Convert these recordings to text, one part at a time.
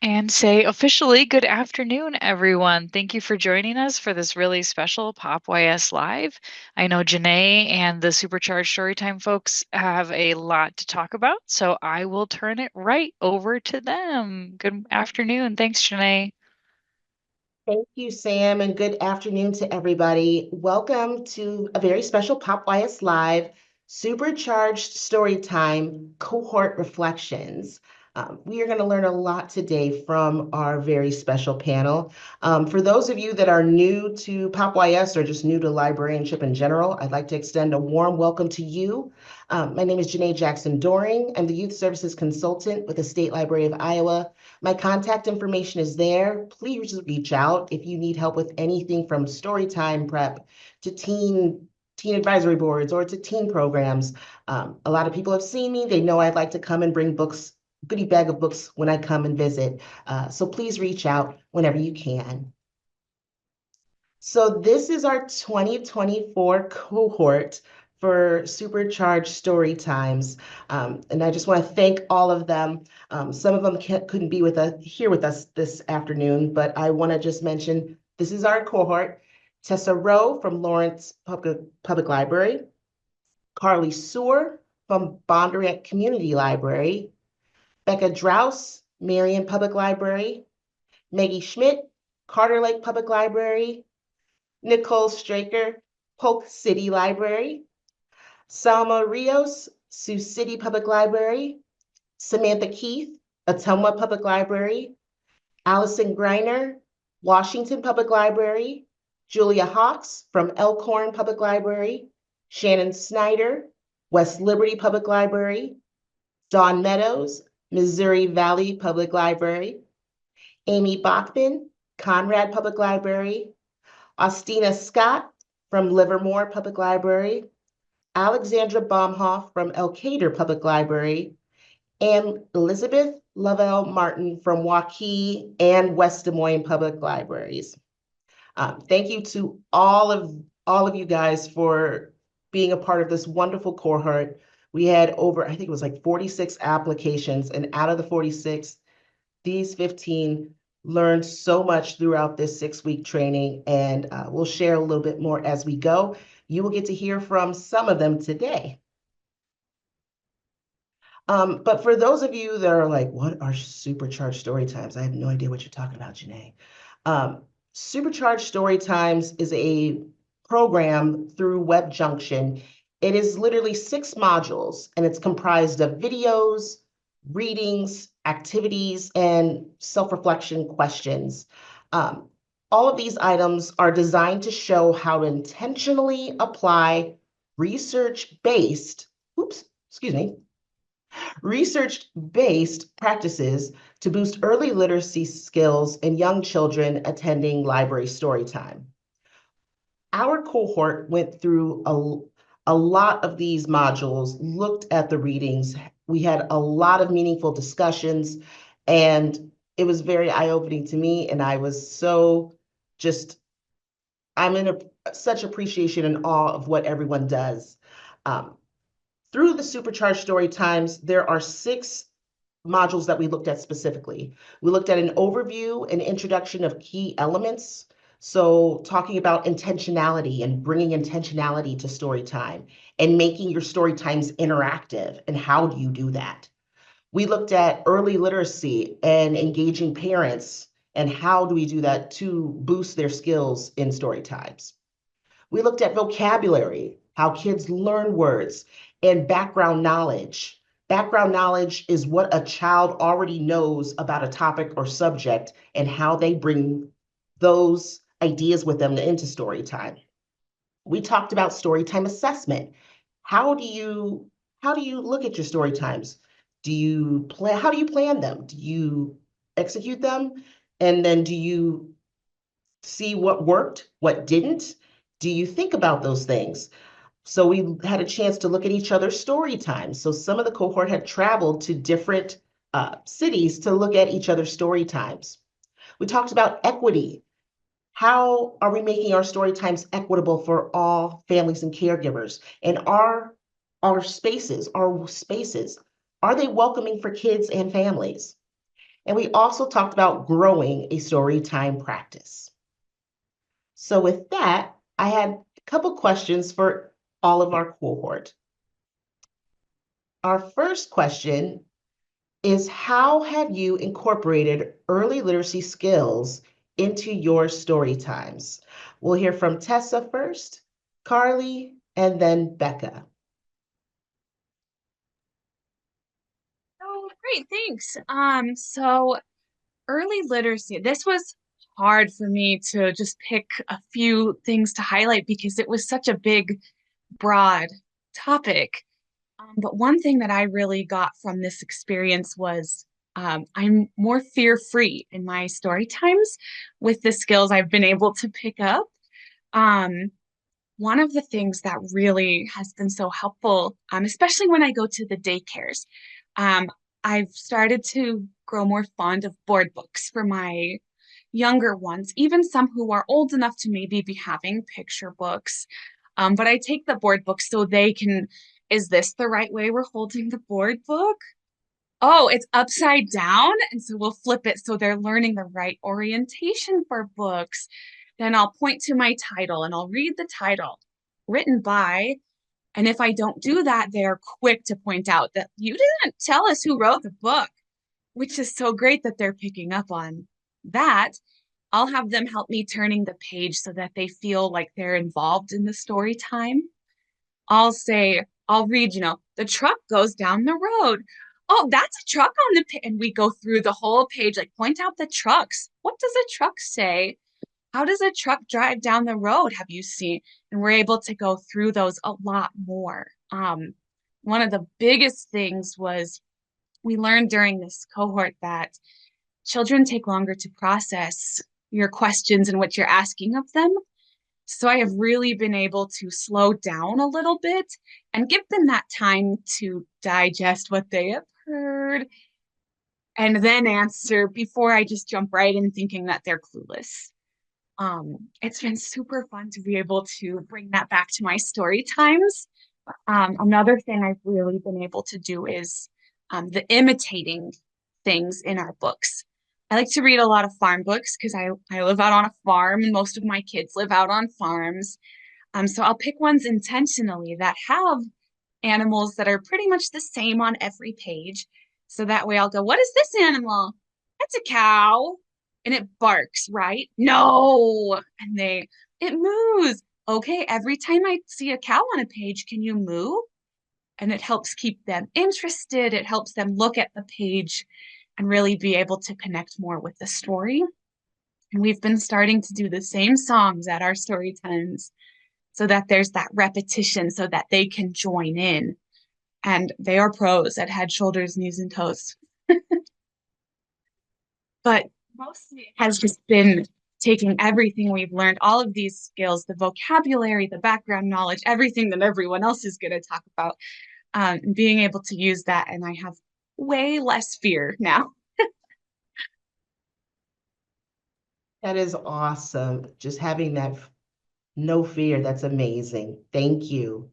And say officially good afternoon, everyone. Thank you for joining us for this really special Pop YS Live. I know Janae and the Supercharged Storytime folks have a lot to talk about, so I will turn it right over to them. Good afternoon. Thanks, Janae. Thank you, Sam, and good afternoon to everybody. Welcome to a very special Pop YS Live Supercharged Storytime Cohort Reflections. We are going to learn a lot today from our very special panel. For those of you that are new to Pop YS or just new to librarianship in general, I'd like to extend a warm welcome to you. My name is Janae Jackson Doring. I'm the Youth Services Consultant with the State Library of Iowa. My contact information is there. Please reach out if you need help with anything from story time prep to teen advisory boards or to teen programs. A lot of people have seen me. They know I'd like to come and bring books, goodie bag of books when I come and visit. So please reach out whenever you can. So this is our 2024 cohort for Supercharged Story Times. And I just want to thank all of them. Some of them couldn't be here with us this afternoon, but I want to just mention this is our cohort. Tessa Rowe from Lawrence Public Library, Carly Sewer from Bondurant Community Library, Becca Draus, Marion Public Library, Maggie Schmidt, Carter Lake Public Library, Nicole Straker, Polk City Library, Salma Rios, Sioux City Public Library, Samantha Keith, Ottumwa Public Library, Allison Greiner, Washington Public Library, Julia Hawks from Elkhorn Public Library, Shannon Snyder, West Liberty Public Library, Dawn Meadows, Missouri Valley Public Library, Amy Bachman, Conrad Public Library, Austina Scott from Livermore Public Library, Alexandra Baumhoff from Elkader Public Library, and Elizabeth Lovell Martin from Waukee and West Des Moines Public Libraries. Thank you to all of you guys for being a part of this wonderful cohort. We had over, I think it was like 46 applications, and out of the 46, these 15 learned so much throughout this 6-week training, and we'll share a little bit more as we go. You will get to hear from some of them today. But for those of you that are like, what are Supercharged Storytimes? I have no idea what you're talking about, Janae. Supercharged Storytimes is a program through WebJunction. It is literally 6 modules, and it's comprised of videos, readings, activities, and self-reflection questions. All of these items are designed to show how to intentionally apply research-based, research-based practices to boost early literacy skills in young children attending library story time. Our cohort went through a lot of these modules, looked at the readings. We had a lot of meaningful discussions, and it was very eye-opening to me, and I was so I'm in such appreciation and awe of what everyone does. Through the Supercharged Story Times, there are 6 modules that we looked at specifically. We looked at an overview and introduction of key elements. So talking about intentionality and bringing intentionality to story time and making your story times interactive. And how do you do that? We looked at early literacy and engaging parents and how do we do that to boost their skills in story times. We looked at vocabulary, how kids learn words, and background knowledge. Background knowledge is what a child already knows about a topic or subject and how they bring those ideas with them into story time. We talked about story time assessment. How do you look at your story times? How do you plan them? Do you execute them? And then do you see what worked, what didn't? Do you think about those things? So we had a chance to look at each other's story times. So some of the cohort had traveled to different cities to look at each other's story times. We talked about equity. How are we making our story times equitable for all families and caregivers? And our spaces, are they welcoming for kids and families? And we also talked about growing a story time practice. So with that, I had a couple questions for all of our cohort. Our first question is, how have you incorporated early literacy skills into your story times? We'll hear from Tessa first, Carly, and then Becca. Oh, great, thanks. So early literacy, this was hard for me to just pick a few things to highlight because it was such a big, broad topic. But one thing that I really got from this experience was I'm more fear-free in my story times with the skills I've been able to pick up. Um, One of the things that really has been so helpful, especially when I go to the daycares, um, I've started to grow more fond of board books for my younger ones, even some who are old enough to maybe be having picture books. But I take the board book so they can, is this the right way we're holding the board book? Oh, it's upside down. And so we'll flip it so they're learning the right orientation for books. Then I'll point to my title and I'll read the title written by. And if I don't do that, they're quick to point out that you didn't tell us who wrote the book, which is so great that they're picking up on that. I'll have them help me turning the page so that they feel like they're involved in the story time. I'll read, the truck goes down the road. Oh, that's a truck on the page. And we go through the whole page, like point out the trucks. What does a truck say? How does a truck drive down the road? Have you seen? And we're able to go through those a lot more. One of the biggest things was we learned during this cohort that children take longer to process your questions and what you're asking of them. So I have really been able to slow down a little bit and give them that time to digest what they have heard and then answer before I just jump right in thinking that they're clueless. It's been super fun to be able to bring that back to my story times. Another thing I've really been able to do is the imitating things in our books. I like to read a lot of farm books because I live out on a farm and most of my kids live out on farms. So I'll pick ones intentionally that have animals that are pretty much the same on every page. So that way I'll go, what is this animal? That's a cow. And it barks, right? No. It moves. Okay, every time I see a cow on a page, can you moo? And it helps keep them interested. It helps them look at the page and really be able to connect more with the story. And we've been starting to do the same songs at our story times so that there's that repetition so that they can join in. And they are pros at head, shoulders, knees, and toes. But mostly it has just been taking everything we've learned, all of these skills, the vocabulary, the background knowledge, everything that everyone else is going to talk about, being able to use that. And I have way less fear now. That is awesome. Just having that no fear, that's amazing. Thank you.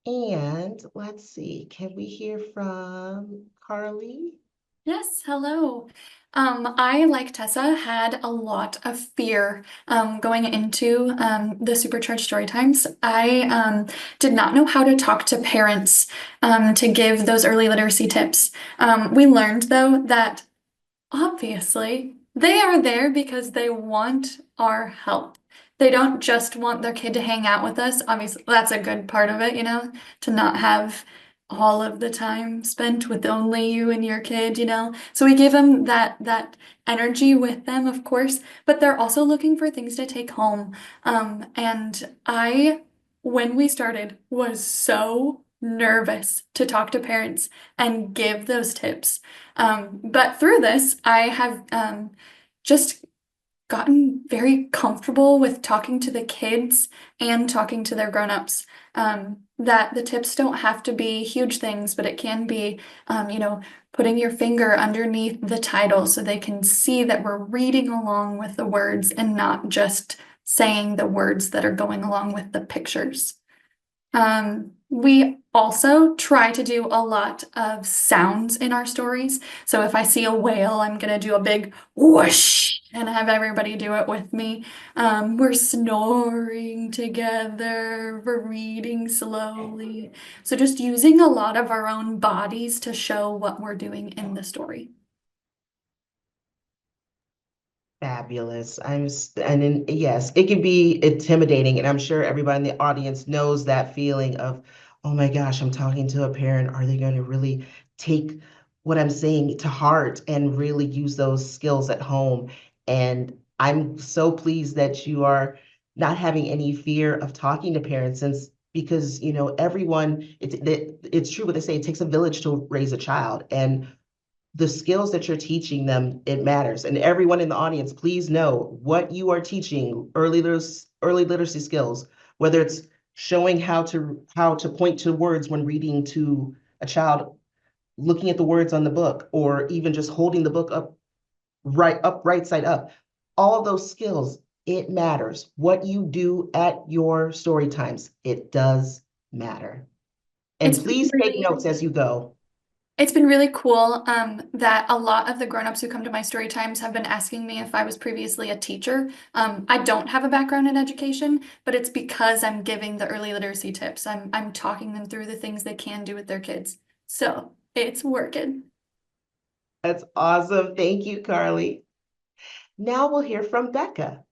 And let's see, can we hear from Carly? Yes, hello. I, like Tessa, had a lot of fear going into the Supercharged Story Times. I did not know how to talk to parents to give those early literacy tips. We learned, though, that obviously they are there because they want our help. They don't just want their kid to hang out with us. Obviously, that's a good part of it, to not have all of the time spent with only you and your kid, So we give them that energy with them, of course, but they're also looking for things to take home. And I, when we started, was so nervous to talk to parents and give those tips. But through this, I have just gotten very comfortable with talking to the kids and talking to their grown-ups. That the tips don't have to be huge things, but it can be, putting your finger underneath the title so they can see that we're reading along with the words and not just saying the words that are going along with the pictures. We also try to do a lot of sounds in our stories. So if I see a whale, I'm going to do a big whoosh and have everybody do it with me. We're snoring together, we're reading slowly. So just using a lot of our own bodies to show what we're doing in the story. Fabulous. Yes, it can be intimidating, and I'm sure everybody in the audience knows that feeling of, oh my gosh, I'm talking to a parent. Are they going to really take what I'm saying to heart and really use those skills at home? And I'm so pleased that you are not having any fear of talking to parents, since because everyone, it's true what they say, it takes a village to raise a child, and the skills that you're teaching them, it matters. And everyone in the audience, please know what you are teaching, early literacy skills, whether it's showing how to point to words when reading to a child, looking at the words on the book, or even just holding the book right side up. All of those skills, it matters. What you do at your story times, it does matter. And It's been please take really notes as you go. It's been really cool that a lot of the grown-ups who come to my story times have been asking me if I was previously a teacher. I don't have a background in education, but it's because I'm giving the early literacy tips. I'm talking them through the things they can do with their kids. So it's working. That's awesome. Thank you, Carly. Now we'll hear from Becca.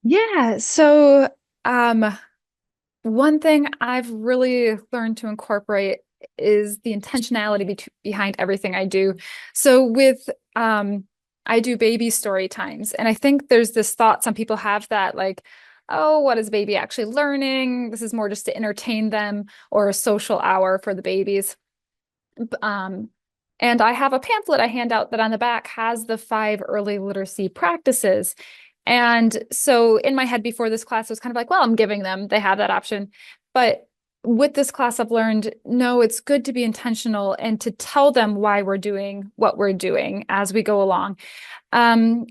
Yeah, so one thing I've really learned to incorporate is the intentionality behind everything I do. So with I do baby story times, and I think there's this thought some people have that like, oh, what is baby actually learning? This is more just to entertain them or a social hour for the babies. Um, and I have a pamphlet I hand out that on the back has the 5 early literacy practices. And so in my head before this class, I was kind of like, well, I'm giving them, they have that option. But with this class, I've learned, no, it's good to be intentional and to tell them why we're doing what we're doing as we go along.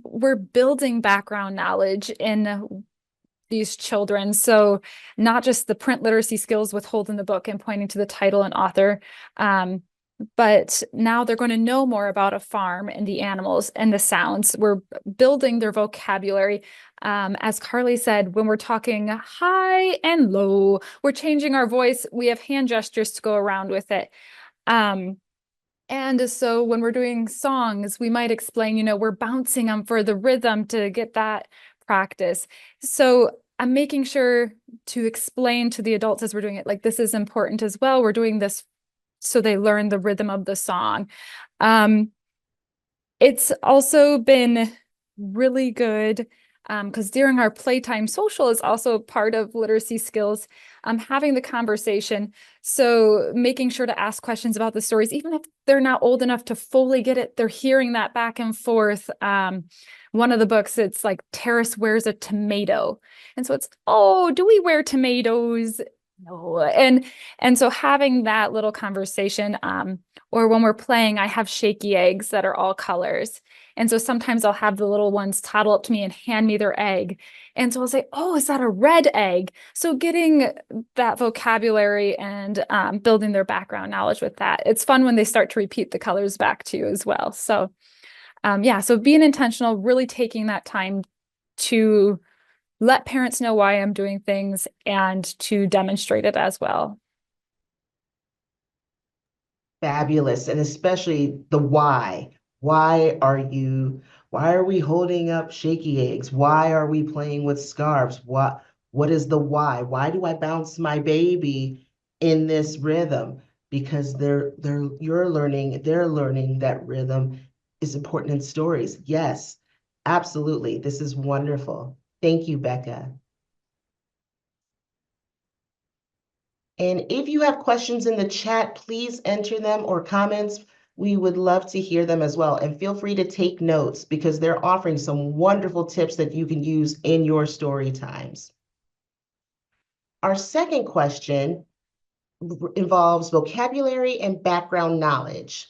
We're building background knowledge in these children. So not just the print literacy skills with holding the book and pointing to the title and author, but now they're going to know more about a farm and the animals and the sounds. We're building their vocabulary. As Carly said, when we're talking high and low, we're changing our voice. We have hand gestures to go around with it. And so when we're doing songs, we might explain, we're bouncing them for the rhythm to get that practice. So I'm making sure to explain to the adults as we're doing it, like this is important as well. We're doing this so they learn the rhythm of the song. It's also been really good because during our playtime, social is also part of literacy skills, having the conversation. So making sure to ask questions about the stories, even if they're not old enough to fully get it, they're hearing that back and forth. One of the books, it's like Terrace wears a tomato. And so it's, oh, do we wear tomatoes? No. And so having that little conversation, or when we're playing, I have shaky eggs that are all colors. And so sometimes I'll have the little ones toddle up to me and hand me their egg. And so I'll say, oh, is that a red egg? So getting that vocabulary and building their background knowledge with that. It's fun when they start to repeat the colors back to you as well. So yeah, so being intentional, really taking that time to let parents know why I'm doing things and to demonstrate it as well. Fabulous. And especially the why. Why are we holding up shaky eggs? Why are we playing with scarves? What is the why? Why do I bounce my baby in this rhythm? Because they're you're learning, they're learning that rhythm is important in stories. Yes, absolutely. This is wonderful. Thank you, Becca. And if you have questions in the chat, please enter them or comments. We would love to hear them as well. And feel free to take notes because they're offering some wonderful tips that you can use in your story times. Our second question involves vocabulary and background knowledge.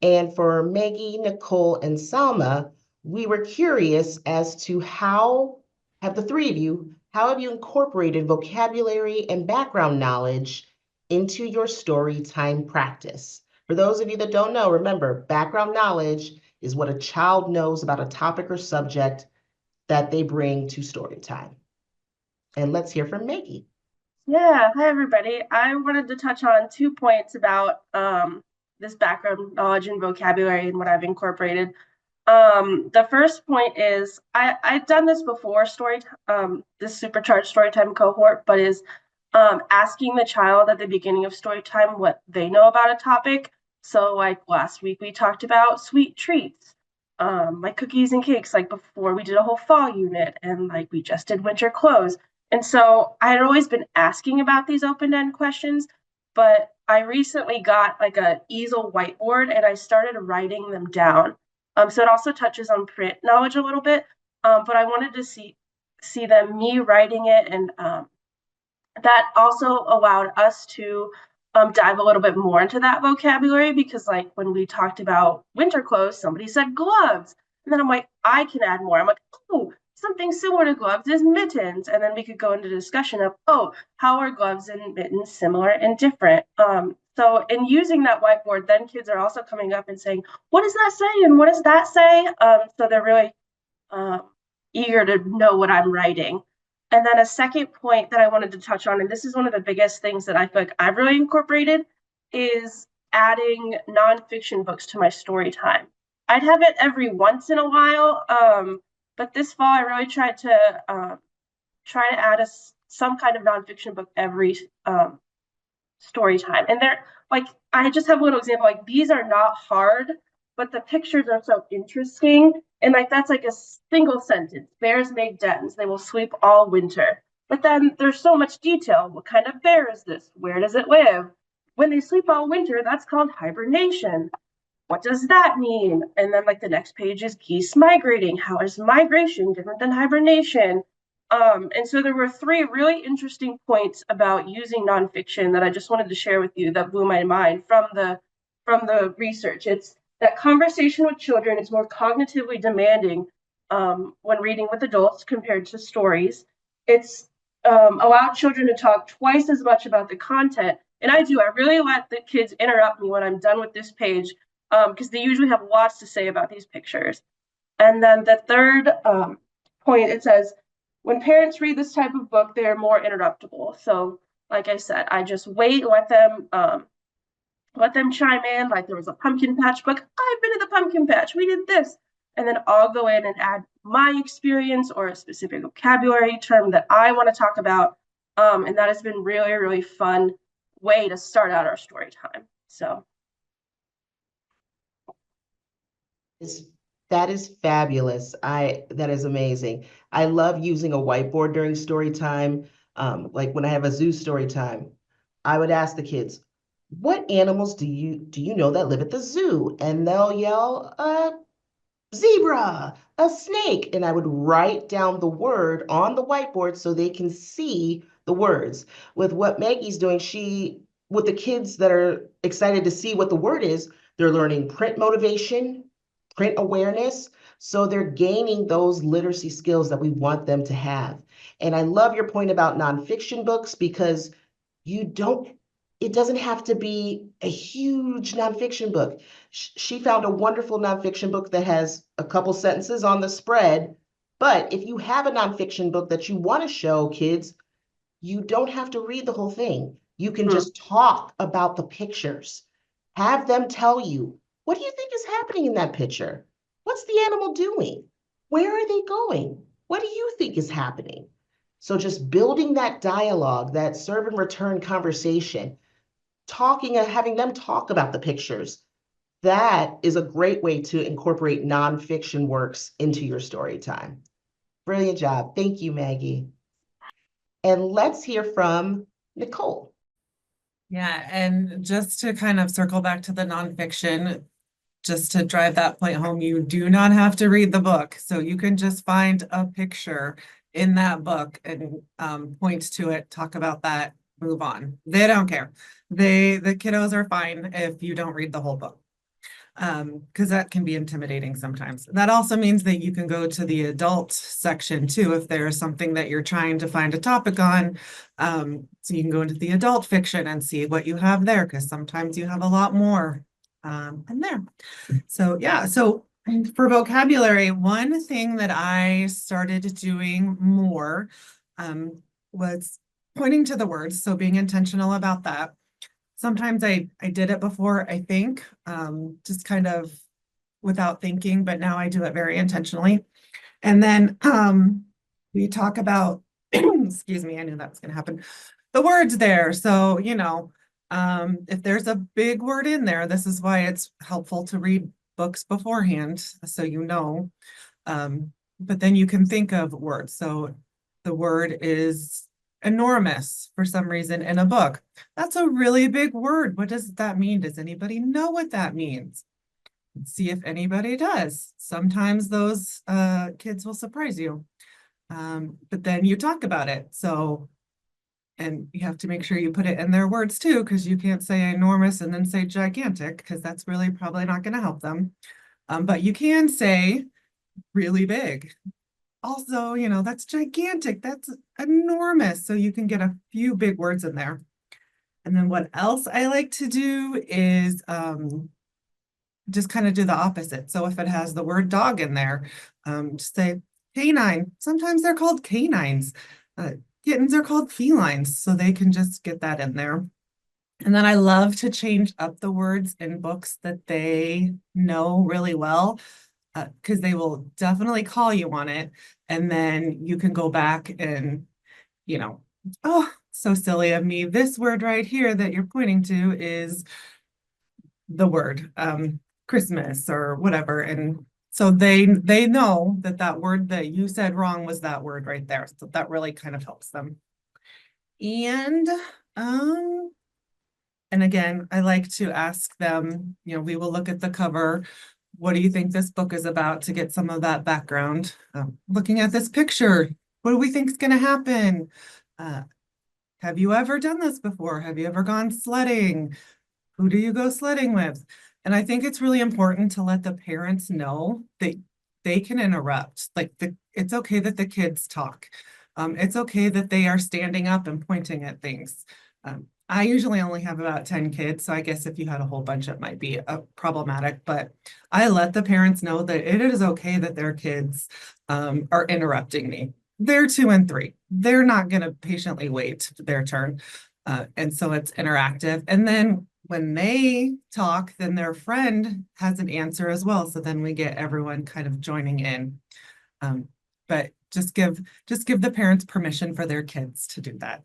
And for Maggie, Nicole, and Salma, we were curious as to have the three of you How have you incorporated vocabulary and background knowledge into your story time practice? For those of you that don't know, remember, background knowledge is what a child knows about a topic or subject that they bring to story time. And let's hear from Maggie. Yeah, hi everybody. I wanted to touch on 2 points about this background knowledge and vocabulary and what I've incorporated. The first point is I've done this before, this Supercharged Storytime cohort, but is asking the child at the beginning of story time what they know about a topic. So like last week we talked about sweet treats, like cookies and cakes, like before we did a whole fall unit, and like we just did winter clothes. And so I had always been asking about these open-end questions, but I recently got like an easel whiteboard and I started writing them down. So it also touches on print knowledge a little bit, but I wanted to see me writing it, and that also allowed us to dive a little bit more into that vocabulary, because like when we talked about winter clothes, somebody said gloves, and then I'm like, I can add more. I'm like, oh, something similar to gloves is mittens, and then we could go into discussion of, oh, how are gloves and mittens similar and different? So in using that whiteboard, then kids are also coming up and saying, what does that say, and what does that say? So they're really eager to know what I'm writing. And then a second point that I wanted to touch on, and this is one of the biggest things that I feel like I've really incorporated, is adding nonfiction books to my story time. I'd have it every once in a while, but this fall I really tried to add some kind of nonfiction book every story time. And they're like, I just have a little example, like these are not hard, but the pictures are so interesting. And like that's like a single sentence. Bears make dens. They will sleep all winter. But then there's so much detail. What kind of bear is this? Where does it live? When they sleep all winter, that's called hibernation. What does that mean? And then like the next page is geese migrating. How is migration different than hibernation? And so there were 3 really interesting points about using nonfiction that I just wanted to share with you that blew my mind from the research. It's that conversation with children is more cognitively demanding when reading with adults compared to stories. It's allowed children to talk twice as much about the content. And I really let the kids interrupt me when I'm done with this page, because they usually have lots to say about these pictures. And then the third point, it says, when parents read this type of book, they're more interruptible. So like I said, I just wait, let them chime in. Like there was a pumpkin patch book. I've been to the pumpkin patch. We did this. And then I'll go in and add my experience or a specific vocabulary term that I want to talk about. And that has been really, really fun way to start out our story time. So. That is fabulous. That is amazing. I love using a whiteboard during story time. Like when I have a zoo story time, I would ask the kids, what animals do you know that live at the zoo? And they'll yell, zebra, a snake. And I would write down the word on the whiteboard so they can see the words. With what Maggie's doing, with the kids that are excited to see what the word is, they're learning print motivation, print awareness. So they're gaining those literacy skills that we want them to have. And I love your point about nonfiction books, because it doesn't have to be a huge nonfiction book. She found a wonderful nonfiction book that has a couple sentences on the spread. But if you have a nonfiction book that you want to show kids, you don't have to read the whole thing. You can just talk about the pictures. Have them tell you, what do you think is happening in that picture? What's the animal doing? Where are they going? What do you think is happening? So just building that dialogue, that serve and return conversation, talking and having them talk about the pictures, that is a great way to incorporate nonfiction works into your story time. Brilliant job. Thank you, Maggie. And let's hear from Nicole. Yeah, and just to kind of circle back to the nonfiction, just to drive that point home, you do not have to read the book. So you can just find a picture in that book and point to it, talk about that, move on. They don't care. The kiddos are fine if you don't read the whole book. because that can be intimidating sometimes. That also means that you can go to the adult section too, if there's something that you're trying to find a topic on. So you can go into the adult fiction and see what you have there, because sometimes you have a lot more in there. So yeah, so for vocabulary, one thing that I started doing more was pointing to the words, so being intentional about that. Sometimes I did it before, I think, just kind of without thinking, but now I do it very intentionally. And then we talk about, excuse me, I knew that was going to happen, the words there. So, you know, if there's a big word in there, this is why it's helpful to read books beforehand, so you know. But then you can think of words. So the word is enormous for some reason in a book. That's a really big word. What does that mean? Does anybody know what that means? Let's see if anybody does. Sometimes those kids will surprise you. But then you talk about it. So, and you have to make sure you put it in their words too, because you can't say enormous and then say gigantic, because that's really probably not going to help them. But you can say really big. Also, you know, that's gigantic, that's enormous. So you can get a few big words in there. And then what else I like to do is just kind of do the opposite. So if it has the word dog in there, just say canine. Sometimes they're called canines. Kittens are called felines, so they can just get that in there. And then I love to change up the words in books that they know really well, because they will definitely call you on it. And then you can go back and, you know, oh, so silly of me. This word right here that you're pointing to is the word Christmas or whatever. And so they know that that word that you said wrong was that word right there. So that really kind of helps them. And again, I like to ask them, you know, we will look at the cover. What do you think this book is about, to get some of that background? Looking at this picture, what do we think is going to happen? Have you ever done this before? Have you ever gone sledding? Who do you go sledding with? And I think it's really important to let the parents know that they can interrupt. Like it's okay that the kids talk. It's okay that they are standing up and pointing at things. I usually only have about 10 kids, so I guess if you had a whole bunch, it might be problematic, but I let the parents know that it is okay that their kids are interrupting me. They're 2 and 3. They're not going to patiently wait their turn. And so it's interactive. And then when they talk, then their friend has an answer as well. So then we get everyone kind of joining in. But just give the parents permission for their kids to do that.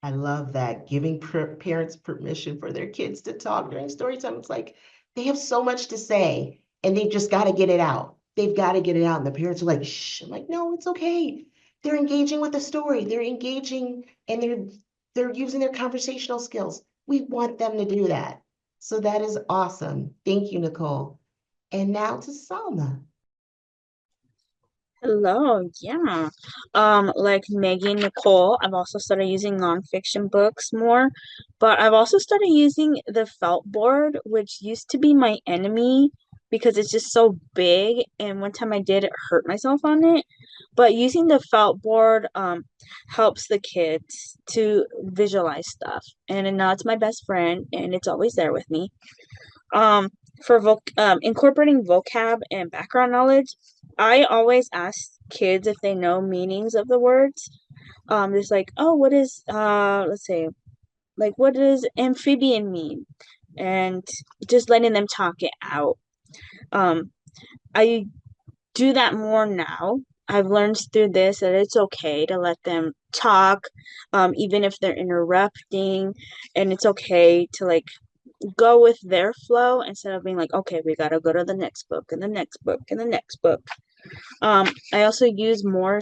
I love that, giving parents permission for their kids to talk during story time. It's like they have so much to say and they've just got to get it out. They've got to get it out. And the parents are like, shh. I'm like, no, it's okay. They're engaging with the story. They're engaging and they're using their conversational skills. We want them to do that. So that is awesome. Thank you, Nicole. And now to Salma. Hello, yeah. Like Maggie and Nicole, I've also started using nonfiction books more, but I've also started using the felt board, which used to be my enemy because it's just so big. And one time I did hurt myself on it. But using the felt board helps the kids to visualize stuff. And now it's my best friend, and it's always there with me. For incorporating vocab and background knowledge, I always ask kids if they know meanings of the words. Just like, oh, what is let's say, like, what does amphibian mean? And just letting them talk it out. I do that more now. I've learned through this that it's okay to let them talk, even if they're interrupting, and it's okay to like go with their flow instead of being like, okay, we gotta go to the next book and the next book and the next book. I also use more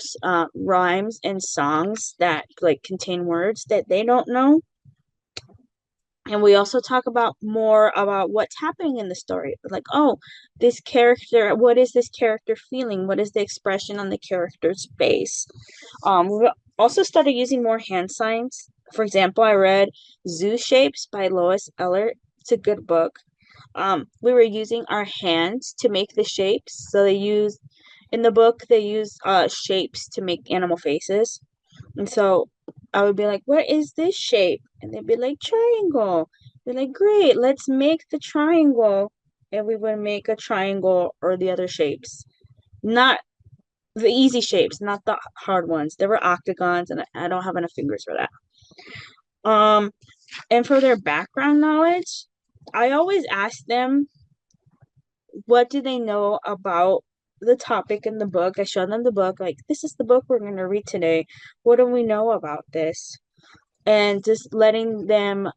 rhymes and songs that like contain words that they don't know. And we also talk about more about what's happening in the story. Like, oh, this character, what is this character feeling? What is the expression on the character's face? We also started using more hand signs. For example, I read Zoo Shapes by Lois Ehlert. It's a good book. we were using our hands to make the shapes. So in the book, they use shapes to make animal faces. And so I would be like, what is this shape? And they'd be like, triangle. They're like, great, let's make the triangle. And we would make a triangle or the other shapes. Not the easy shapes, not the hard ones. There were octagons, and I don't have enough fingers for that. And for their background knowledge, I always ask them, what do they know about the topic in the book? I show them the book, like, this is the book we're going to read today. What do we know about this? And just letting them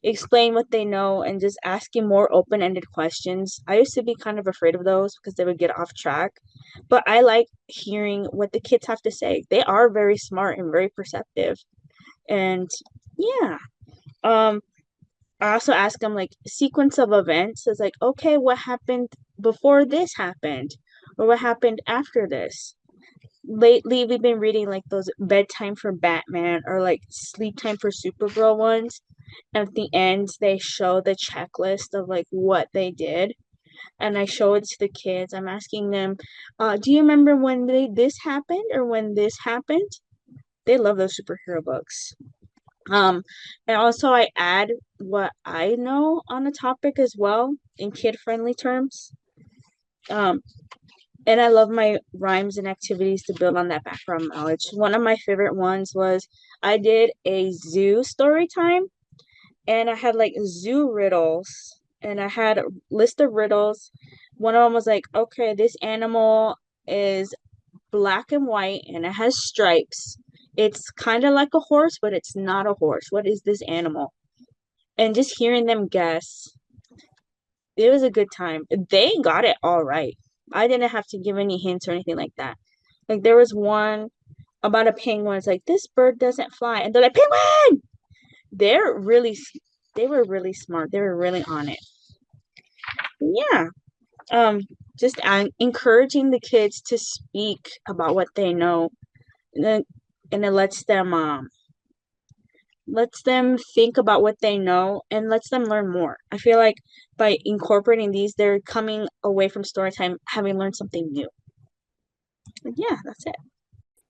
explain what they know and just asking more open-ended questions. I used to be kind of afraid of those because they would get off track, but I like hearing what the kids have to say. They are very smart and very perceptive. And yeah. I also ask them like sequence of events. It's like, okay, what happened before this happened? Or what happened after this? Lately we've been reading like those bedtime for Batman or like sleep time for Supergirl ones. And at the end they show the checklist of like what they did. And I show it to the kids. I'm asking them, do you remember when this happened or when this happened? They love those superhero books. And also I add what I know on the topic as well in kid-friendly terms. And I love my rhymes and activities to build on that background knowledge. One of my favorite ones was I did a zoo story time, and I had like zoo riddles, and I had a list of riddles. One of them was like, okay, this animal is black and white and it has stripes. It's kind of like a horse, but it's not a horse. What is this animal? And just hearing them guess, it was a good time. They got it all right. I didn't have to give any hints or anything like that. Like there was one about a penguin. It's like, this bird doesn't fly. And they're like, penguin! They were really smart. They were really on it. Yeah. Just encouraging the kids to speak about what they know. And it lets them think about what they know and lets them learn more. I feel like by incorporating these, they're coming away from story time having learned something new. But yeah, that's it.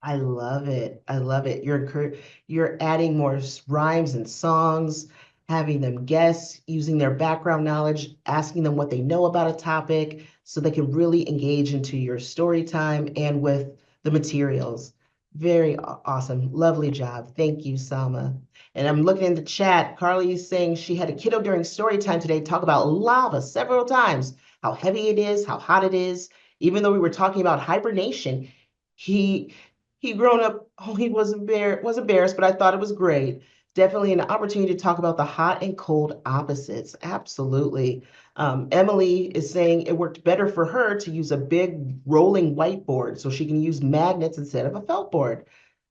I love it. I love it. You're adding more rhymes and songs, having them guess, using their background knowledge, asking them what they know about a topic so they can really engage into your story time and with the materials. Very awesome. Lovely job. Thank you, Salma. And I'm looking in the chat. Carly is saying she had a kiddo during story time today talk about lava several times, how heavy it is, how hot it is. Even though we were talking about hibernation, he grown up, oh, he was embarrassed, but I thought it was great. Definitely an opportunity to talk about the hot and cold opposites. Absolutely. Emily is saying it worked better for her to use a big rolling whiteboard so she can use magnets instead of a felt board.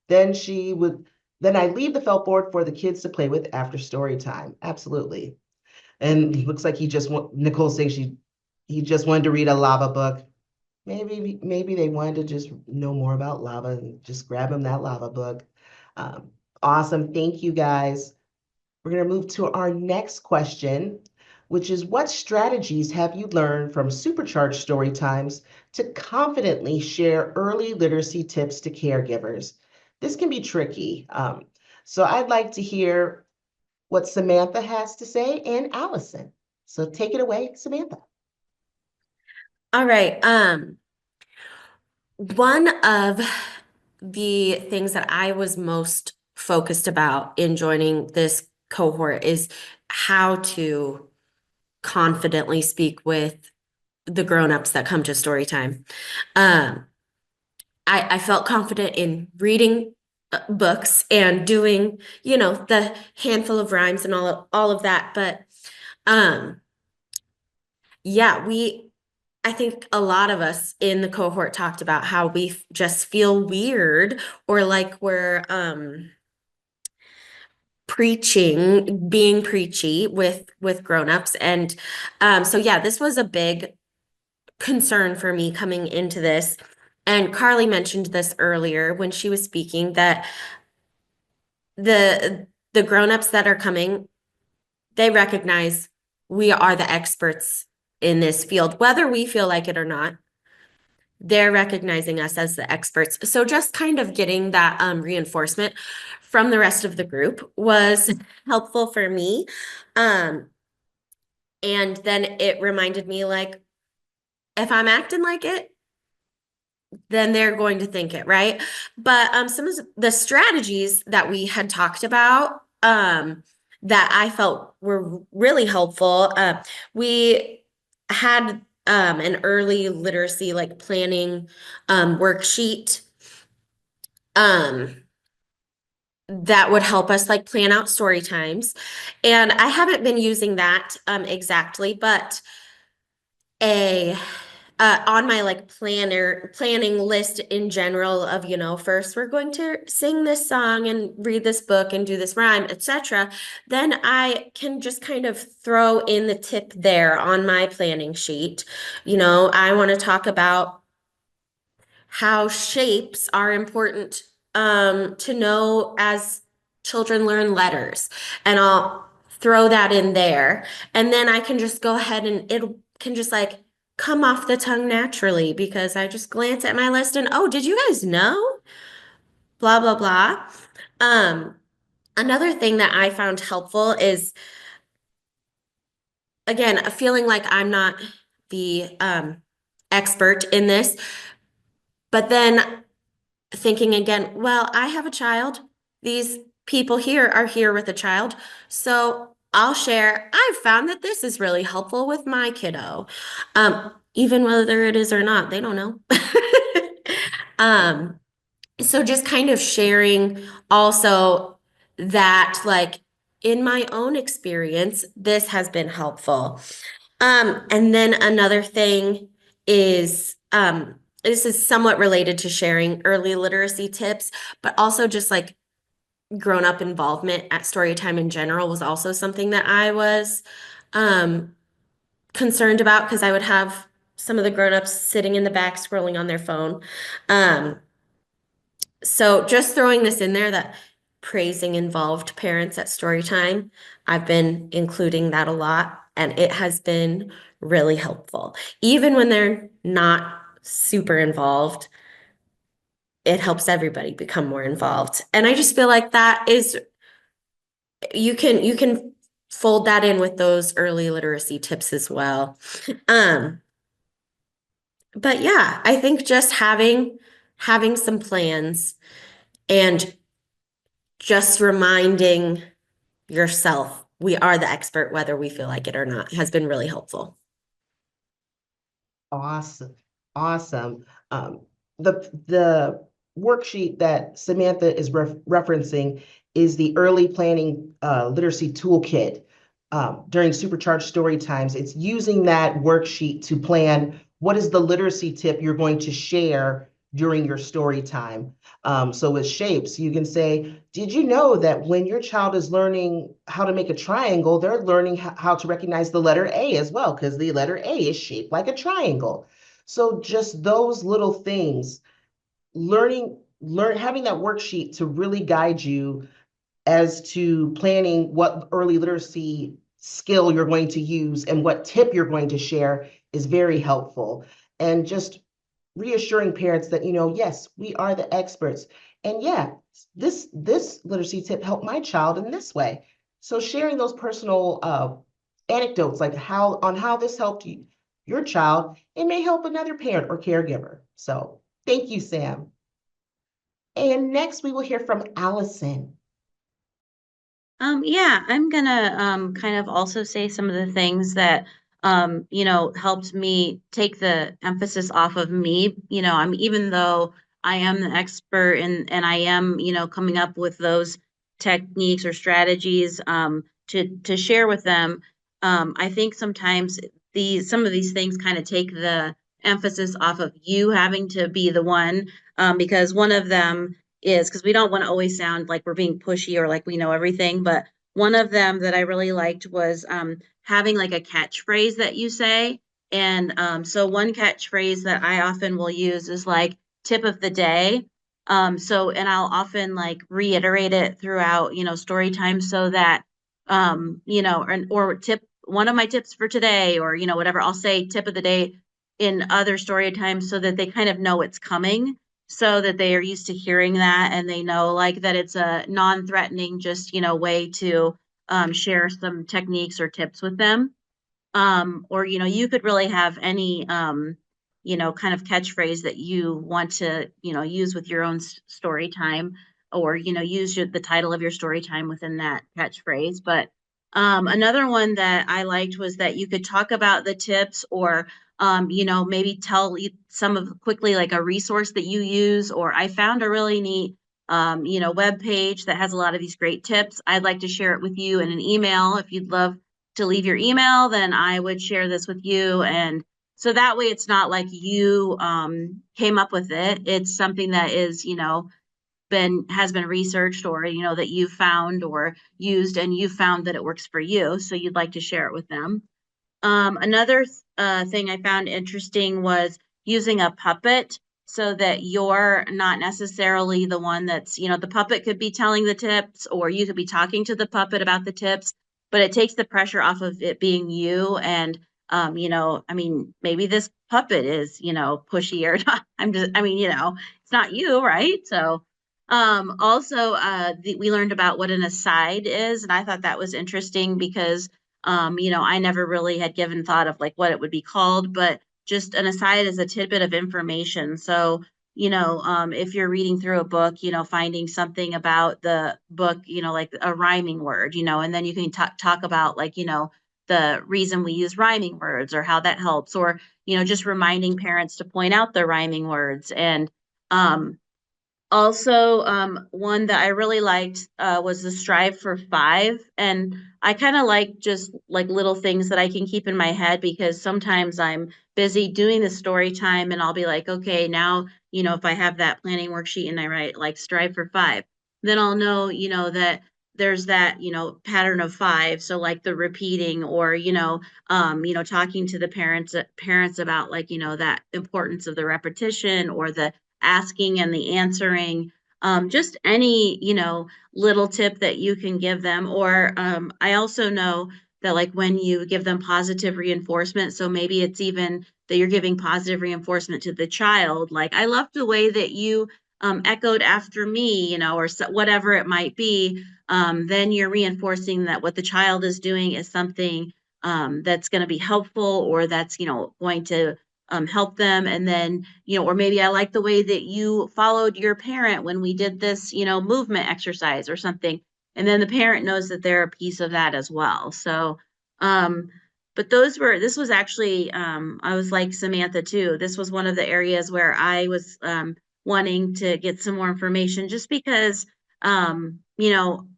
Then I leave the felt board for the kids to play with after story time. Absolutely. And it looks like Nicole's saying he just wanted to read a lava book. Maybe they wanted to just know more about lava and just grab them that lava book. Awesome. Thank you, guys. We're going to move to our next question, which is what strategies have you learned from Supercharged Storytimes to confidently share early literacy tips to caregivers? This can be tricky. So I'd like to hear what Samantha has to say and Allison. So take it away, Samantha. All right. One of the things that I was most focused about in joining this cohort is how to confidently speak with the grown-ups that come to story time. I felt confident in reading books and doing, the handful of rhymes and all of that. But yeah, I think a lot of us in the cohort talked about how we just feel weird or like we're being preachy with grown-ups. And so yeah, this was a big concern for me coming into this. And Carly mentioned this earlier when she was speaking, that the grown-ups that are coming, they recognize we are the experts in this field, whether we feel like it or not. They're recognizing us as the experts. So just kind of getting that reinforcement from the rest of the group was helpful for me. And then it reminded me, like, if I'm acting like it, then they're going to think it, right? But some of the strategies that we had talked about that I felt were really helpful. We had an early literacy like planning worksheet that would help us like plan out story times. And I haven't been using that exactly, but a on my like planning list in general of, you know, first we're going to sing this song and read this book and do this rhyme, etc. Then I can just kind of throw in the tip there on my planning sheet. You know, I want to talk about how shapes are important to know as children learn letters, and I'll throw that in there, and then I can just go ahead and it can just like come off the tongue naturally because I just glance at my list and, oh, did you guys know? Blah, blah, blah. Another thing that I found helpful is, again, a feeling like I'm not the expert in this, but then thinking again, well, I have a child. These people here are here with a child. So I'll share. I've found that this is really helpful with my kiddo. Even whether it is or not, they don't know. So just kind of sharing also that, like, in my own experience, this has been helpful. And then another thing is, this is somewhat related to sharing early literacy tips, but also just like grown-up involvement at Storytime in general was also something that I was concerned about, because I would have some of the grown-ups sitting in the back scrolling on their phone. So just throwing this in there, that praising involved parents at Storytime, I've been including that a lot, and it has been really helpful. Even when they're not super involved, it helps everybody become more involved. And I just feel like that is, you can fold that in with those early literacy tips as well. But yeah, I think just having some plans and just reminding yourself we are the expert whether we feel like it or not has been really helpful. Awesome. Awesome. The worksheet that Samantha is referencing is the early planning literacy toolkit during Supercharged Storytimes. It's using that worksheet to plan what is the literacy tip you're going to share during your story time. So with shapes, you can say, did you know that when your child is learning how to make a triangle, they're learning how to recognize the letter A as well, because the letter A is shaped like a triangle. So just those little things, having that worksheet to really guide you as to planning what early literacy skill you're going to use and what tip you're going to share is very helpful. And just reassuring parents that, you know, yes, we are the experts. And yeah, this literacy tip helped my child in this way. So sharing those personal anecdotes, like how this helped your child, it may help another parent or caregiver. So thank you, Sam. And next we will hear from Allison. Yeah, I'm gonna kind of also say some of the things that helped me take the emphasis off of me. Even though I am the expert and I am, coming up with those techniques or strategies to share with them. I think sometimes some of these things kind of take the emphasis off of you having to be the one, because one of them is, because we don't want to always sound like we're being pushy or like we know everything, but one of them that I really liked was having like a catchphrase that you say. And so one catchphrase that I often will use is like tip of the day. And I'll often like reiterate it throughout, story time, so that, or tip one of my tips for today, or, whatever, I'll say tip of the day in other story times so that they kind of know it's coming, so that they are used to hearing that and they know like that it's a non-threatening, just, way to share some techniques or tips with them. Or, you could really have any, kind of catchphrase that you want to, use with your own story time, or, use the title of your story time within that catchphrase. But another one that I liked was that you could talk about the tips, or, maybe tell some of quickly like a resource that you use, or I found a really neat web page that has a lot of these great tips. I'd like to share it with you in an email. If you'd love to leave your email, then I would share this with you. And so that way it's not like you came up with it. It's something that is, has been researched, or, that you found or used, and you found that it works for you. So you'd like to share it with them. Another thing I found interesting was using a puppet, so that you're not necessarily the one that's, the puppet could be telling the tips, or you could be talking to the puppet about the tips, but it takes the pressure off of it being you. And, I mean, maybe this puppet is, pushy or not. It's not you, right? So, also, we learned about what an aside is, and I thought that was interesting because I never really had given thought of like what it would be called, but just an aside is a tidbit of information. So, if you're reading through a book, finding something about the book, like a rhyming word, and then you can talk about like, the reason we use rhyming words or how that helps, or, just reminding parents to point out the rhyming words. And, also, one that I really liked was the Strive for Five. And I kind of like just like little things that I can keep in my head, because sometimes I'm busy doing the story time and I'll be like, okay, now, if I have that planning worksheet and I write like Strive for Five, then I'll know, that there's that, pattern of five. So like the repeating, or, talking to the parents about like, that importance of the repetition, or the asking and the answering, just any, little tip that you can give them. Or I also know that like when you give them positive reinforcement, so maybe it's even that you're giving positive reinforcement to the child, like I love the way that you echoed after me, or whatever it might be. Then you're reinforcing that what the child is doing is something that's going to be helpful, or that's, going to help them. And then, or maybe I like the way that you followed your parent when we did this, movement exercise or something. And then the parent knows that they're a piece of that as well. So, but this was actually, I was like Samantha too. This was one of the areas where I was wanting to get some more information, just because,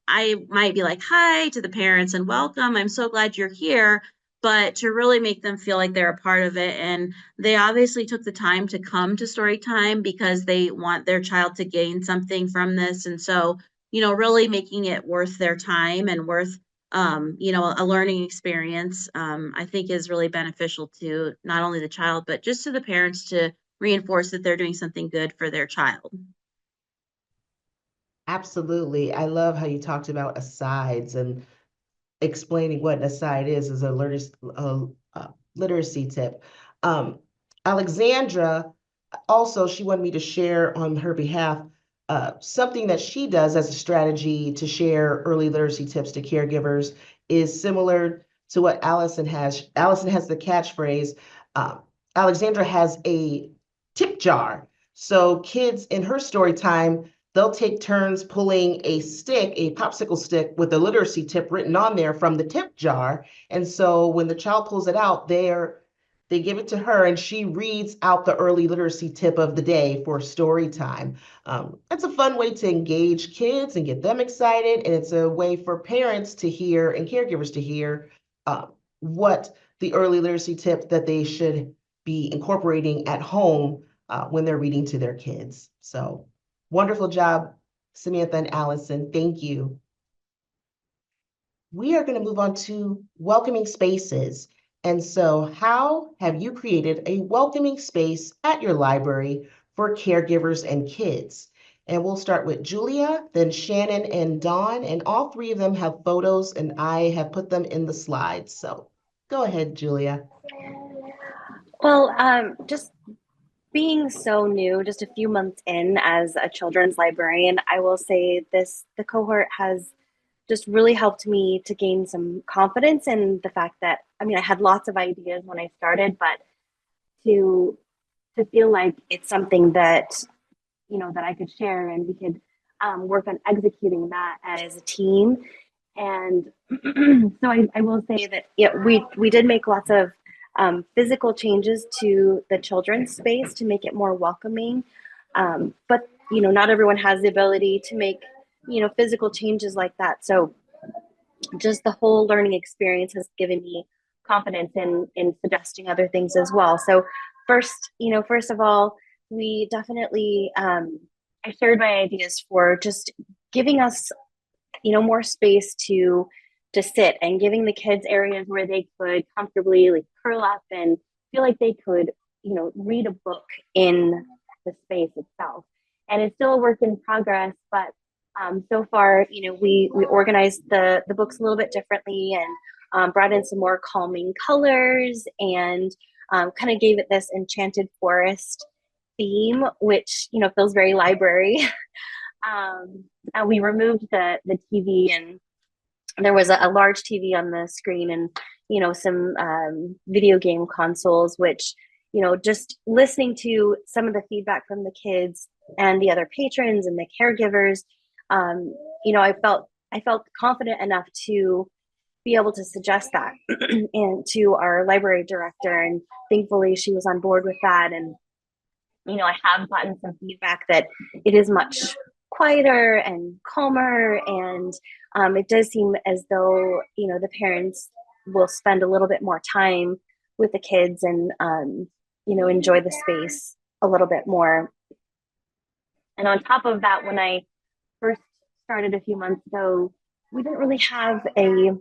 I might be like, hi to the parents and welcome, I'm so glad you're here, but to really make them feel like they're a part of it. And they obviously took the time to come to story time because they want their child to gain something from this. And so, really making it worth their time and worth, a learning experience, I think is really beneficial to not only the child, but just to the parents, to reinforce that they're doing something good for their child. Absolutely. I love how you talked about asides and explaining what an aside is as a literacy tip. Alexandra, also, she wanted me to share on her behalf something that she does as a strategy to share early literacy tips to caregivers is similar to what Allison has. Allison has the catchphrase. Alexandra has a tip jar. So kids in her story time, they'll take turns pulling a stick, a popsicle stick with a literacy tip written on there from the tip jar. And so when the child pulls it out, they give it to her and she reads out the early literacy tip of the day for story time. It's a fun way to engage kids and get them excited. And it's a way for parents to hear and caregivers to hear what the early literacy tip that they should be incorporating at home when they're reading to their kids. So wonderful job, Samantha and Allison. Thank you. We are going to move on to welcoming spaces. And so how have you created a welcoming space at your library for caregivers and kids? And we'll start with Julia, then Shannon and Dawn, and all three of them have photos and I have put them in the slides. So Go ahead, Julia. Well, just being so new, just a few months in as a children's librarian, I will say the cohort has just really helped me to gain some confidence in the fact that, I mean, I had lots of ideas when I started, but to feel like it's something that, you know, that I could share and we could work on executing that as a team. And so I will say that yeah, we did make lots of physical changes to the children's space to make it more welcoming. But you know, not everyone has the ability to make, you know, physical changes like that. So just the whole learning experience has given me confidence in suggesting other things as well. So first of all, we definitely I shared my ideas for just giving us, you know, more space to sit and giving the kids areas where they could comfortably like curl up and feel like they could, you know, read a book in the space itself. And it's still a work in progress, but so far, you know, we organized the books a little bit differently and brought in some more calming colors and kind of gave it this enchanted forest theme, which, you know, feels very library. And we removed the TV, and there was a large TV on the screen, and you know, some video game consoles, which, you know, just listening to some of the feedback from the kids and the other patrons and the caregivers, you know, I felt confident enough to be able to suggest that and to our library director, and thankfully she was on board with that. And you know, I have gotten some feedback that it is much quieter and calmer, and it does seem as though, you know, the parents will spend a little bit more time with the kids and you know, enjoy the space a little bit more. And on top of that, when I first started a few months ago, we didn't really have a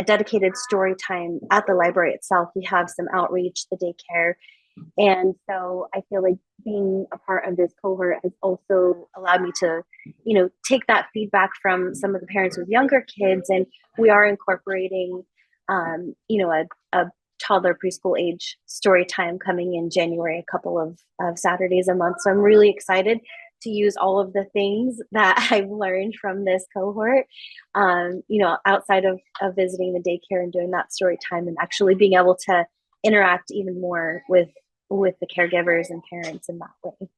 dedicated story time at the library itself. We have some outreach, the daycare. And so I feel like being a part of this cohort has also allowed me to, you know, take that feedback from some of the parents with younger kids. And we are incorporating, you know, a toddler preschool age story time coming in January, a couple of Saturdays a month. So I'm really excited to use all of the things that I've learned from this cohort, you know, outside of visiting the daycare and doing that story time, and actually being able to interact even more with the caregivers and parents in that way.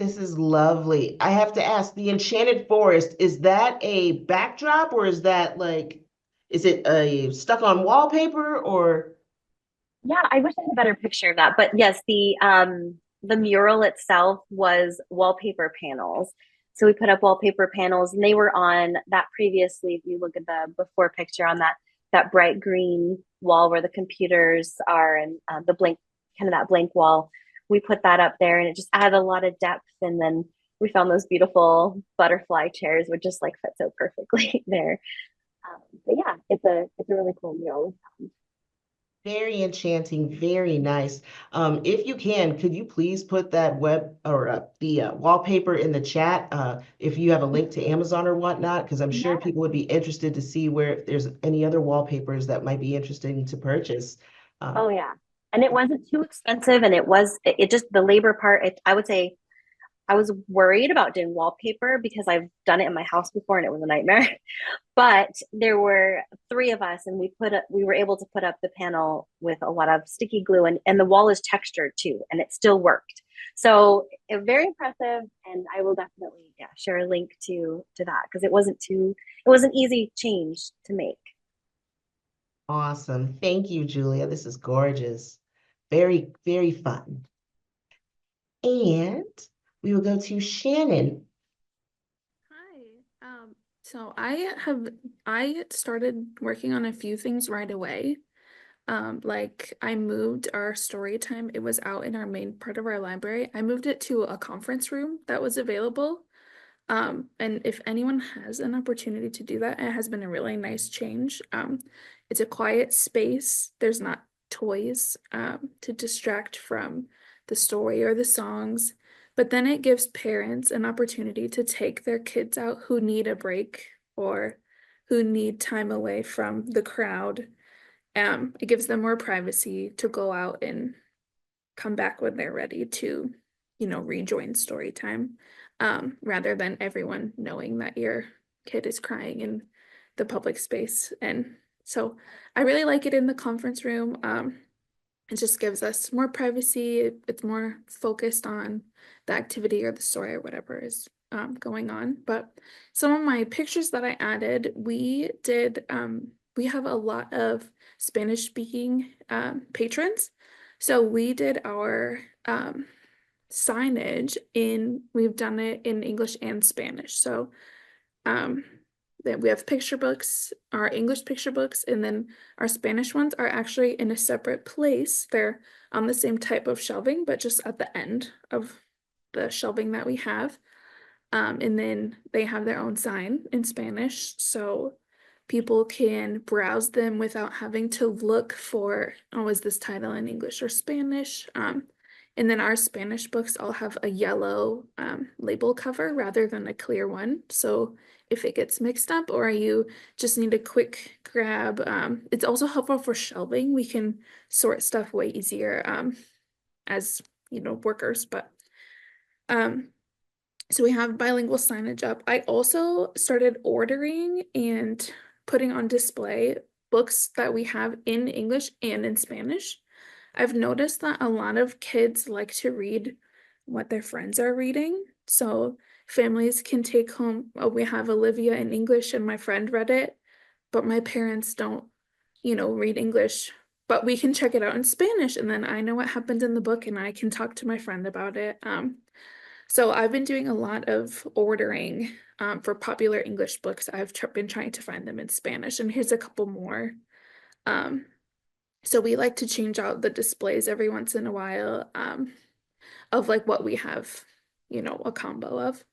This is lovely. I have to ask, the Enchanted Forest, is that a backdrop or is that like, is it a stuck on wallpaper or? Yeah, I wish I had a better picture of that. But yes, the mural itself was wallpaper panels. So we put up wallpaper panels, and they were on that previously. If you look at the before picture on that bright green wall where the computers are, and the blank, kind of that blank wall, we put that up there, and it just added a lot of depth. And then we found those beautiful butterfly chairs, which just like fit so perfectly there. But yeah, it's a really cool mural. Very enchanting, very nice. If you can, could you please put that web or the wallpaper in the chat if you have a link to Amazon or whatnot, because I'm sure people would be interested to see where if there's any other wallpapers that might be interesting to purchase. Oh yeah, and it wasn't too expensive, and it just the labor part. I would say I was worried about doing wallpaper because I've done it in my house before and it was a nightmare. But there were three of us, and we were able to put up the panel with a lot of sticky glue, and the wall is textured too, and it still worked. So very impressive, and I will definitely share a link to that because it was an easy change to make. Awesome. Thank you, Julia. This is gorgeous. Very, very fun. And we will go to Shannon. Hi. So I started working on a few things right away. Like I moved our story time. It was out in our main part of our library. I moved it to a conference room that was available. And if anyone has an opportunity to do that, it has been a really nice change. It's a quiet space. There's not toys to distract from the story or the songs. But then it gives parents an opportunity to take their kids out who need a break or who need time away from the crowd. It gives them more privacy to go out and come back when they're ready to, rejoin story time, rather than everyone knowing that your kid is crying in the public space. And so I really like it in the conference room. It just gives us more privacy. It's more focused on the activity or the story or whatever is going on. But some of my pictures that I added, we have a lot of Spanish speaking patrons. So we did our signage we've done it in English and Spanish. So that we have picture books, our English picture books, and then our Spanish ones are actually in a separate place. They're on the same type of shelving, but just at the end of the shelving that we have. And then they have their own sign in Spanish, so people can browse them without having to look for, oh, is this title in English or Spanish? And then our Spanish books all have a yellow label cover rather than a clear one. So if it gets mixed up or you just need a quick grab, it's also helpful for shelving. We can sort stuff way easier as workers. But so we have bilingual signage up. I also started ordering and putting on display books that we have in English and in Spanish. I've noticed that a lot of kids like to read what their friends are reading. So families can take home, oh, we have Olivia in English and my friend read it, but my parents don't, read English, but we can check it out in Spanish and then I know what happened in the book and I can talk to my friend about it. So I've been doing a lot of ordering for popular English books. I've been trying to find them in Spanish, and here's a couple more. So we like to change out the displays every once in a while of like what we have, a combo of.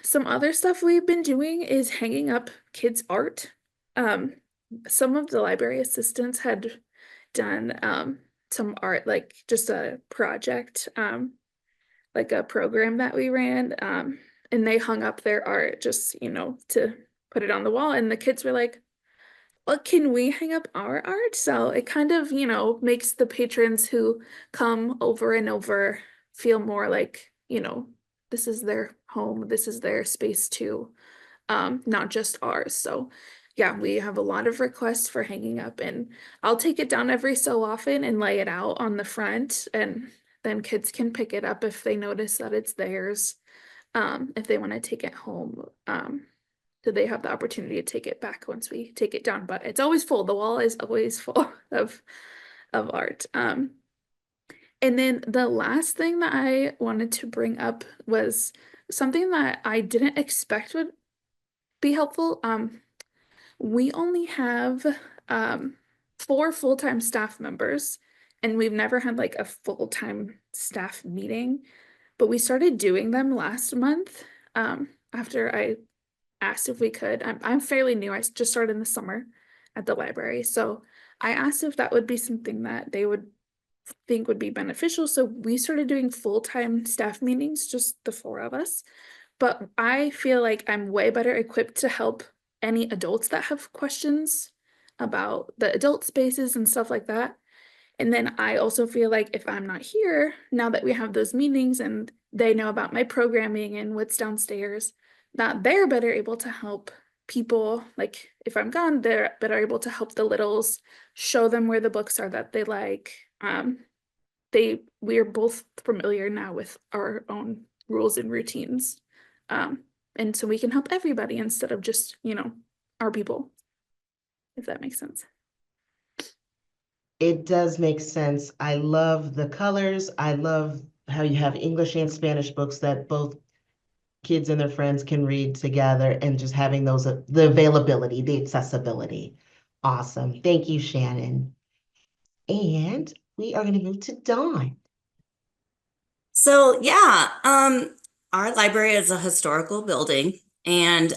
Some other stuff we've been doing is hanging up kids' art. Some of the library assistants had done some art, like just a project, like a program that we ran, and they hung up their art just, to put it on the wall. And the kids were like, well, can we hang up our art? So it kind of, makes the patrons who come over and over feel more like, this is their home, this is their space too, not just ours. So yeah, we have a lot of requests for hanging up, and I'll take it down every so often and lay it out on the front, and then kids can pick it up if they notice that it's theirs, if they want to take it home. So they have the opportunity to take it back once we take it down, but it's always full. The wall is always full of art. And then the last thing that I wanted to bring up was something that I didn't expect would be helpful. We only have 4 full-time staff members, and we've never had like a full-time staff meeting, but we started doing them last month after I asked if we could. I'm fairly new. I just started in the summer at the library. So I asked if that would be something that they would think would be beneficial. So we started doing full-time staff meetings, just the 4 of us. But I feel like I'm way better equipped to help any adults that have questions about the adult spaces and stuff like that. And then I also feel like if I'm not here, now that we have those meetings and they know about my programming and what's downstairs, that they're better able to help people. Like if I'm gone, they're better able to help the littles, show them where the books are that they like. We are both familiar now with our own rules and routines. And so we can help everybody instead of just, our people, if that makes sense. It does make sense. I love the colors. I love how you have English and Spanish books that both kids and their friends can read together, and just having those, the availability, the accessibility. Awesome. Thank you, Shannon. And we are going to move to Dawn. So yeah, our library is a historical building, and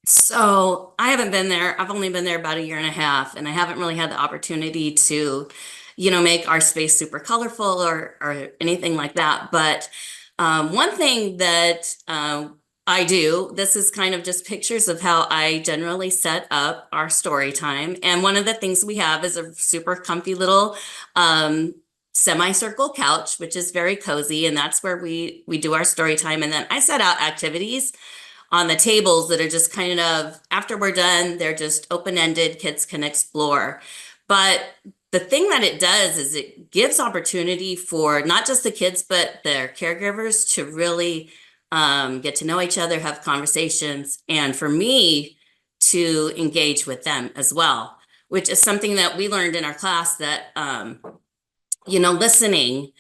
so I haven't been there. I've only been there about 1.5 years, and I haven't really had the opportunity to, make our space super colorful or anything like that. But one thing that I do. This is kind of just pictures of how I generally set up our story time. And one of the things we have is a super comfy little semicircle couch, which is very cozy. And that's where we do our story time. And then I set out activities on the tables that are just kind of, after we're done, they're just open-ended, kids can explore. But the thing that it does is it gives opportunity for not just the kids, but their caregivers to really get to know each other, have conversations, and for me to engage with them as well, which is something that we learned in our class that, listening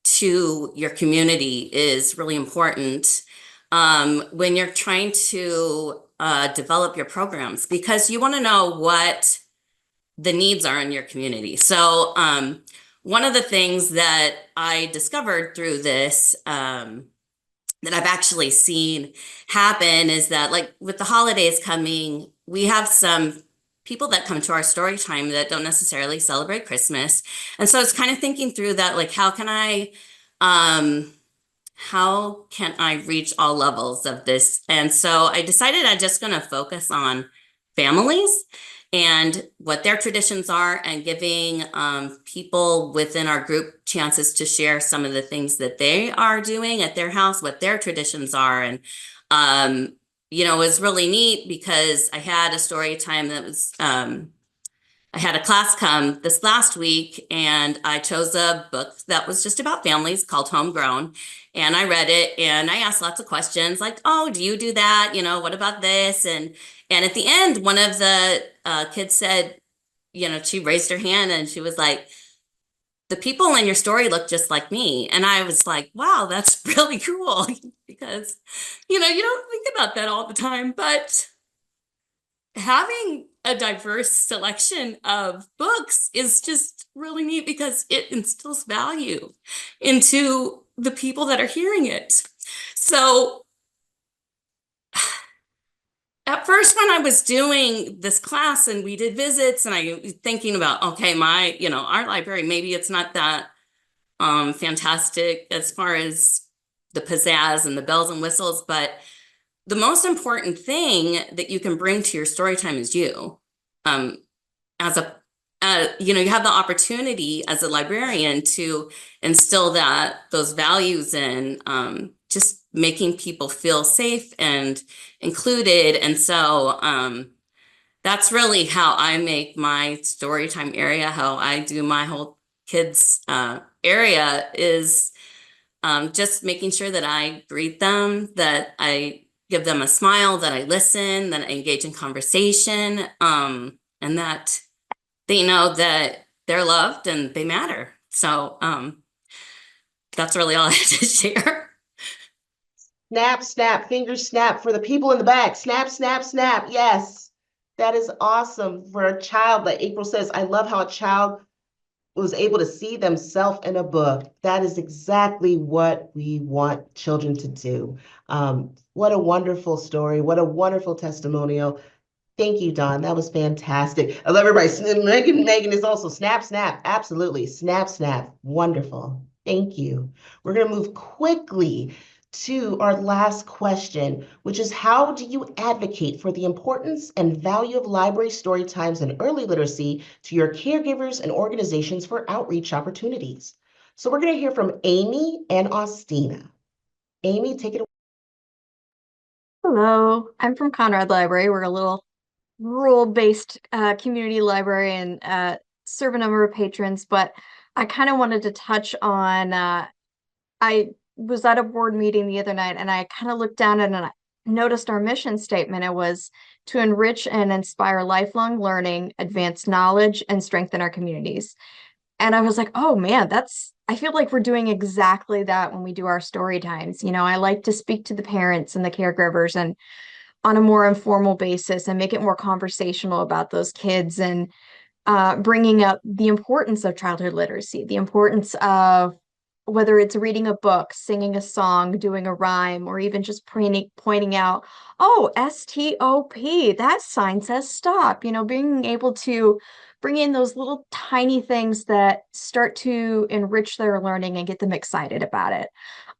to your community is really important when you're trying to develop your programs, because you want to know what the needs are in your community. So one of the things that I discovered through this that I've actually seen happen is that, like, with the holidays coming, we have some people that come to our story time that don't necessarily celebrate Christmas. And so it's kind of thinking through that, like, how can I reach all levels of this? And so I decided I'm just going to focus on families and what their traditions are, and giving people within our group chances to share some of the things that they are doing at their house, what their traditions are. And it was really neat because I had a story time that was I had a class come this last week, and I chose a book that was just about families called Homegrown. And I read it and I asked lots of questions like, oh, do you do that? What about this? And at the end, one of the kids said, she raised her hand and she was like, the people in your story look just like me. And I was like, wow, that's really cool because, you don't think about that all the time, but having a diverse selection of books is just really neat because it instills value into the people that are hearing it. So at first, when I was doing this class and we did visits, and I was thinking about, okay, our library, maybe it's not that fantastic as far as the pizzazz and the bells and whistles, but the most important thing that you can bring to your story time is you. As a, you have the opportunity as a librarian to instill those values in just making people feel safe and included. And so that's really how I make my story time area, how I do my whole kids area is just making sure that I greet them, that I give them a smile, that I listen, that I engage in conversation, and that they know that they're loved and they matter. So that's really all I have to share. Snap, snap, fingers snap for the people in the back. Snap, snap, snap. Yes, that is awesome for a child. Like April says, I love how a child was able to see themselves in a book. That is exactly what we want children to do. What a wonderful story. What a wonderful testimonial. Thank you, Dawn. That was fantastic. I love everybody. Megan is also snap, snap. Absolutely. Snap, snap. Wonderful. Thank you. We're going to move quickly to our last question, which is, how do you advocate for the importance and value of library story times and early literacy to your caregivers and organizations for outreach opportunities? So we're going to hear from Amy and Austina. Amy, take it away. Hello, I'm from Conrad Library. We're a little rural-based community library and serve a number of patrons, but I kind of wanted to touch on, I was at a board meeting the other night and I kind of looked down and I noticed our mission statement. It was to enrich and inspire lifelong learning, advance knowledge, and strengthen our communities. And I was like, oh man, I feel like we're doing exactly that when we do our story times. I like to speak to the parents and the caregivers and on a more informal basis and make it more conversational about those kids, and bringing up the importance of childhood literacy, the importance of whether it's reading a book, singing a song, doing a rhyme, or even just pointing out, oh, STOP, that sign says stop, being able to bring in those little tiny things that start to enrich their learning and get them excited about it.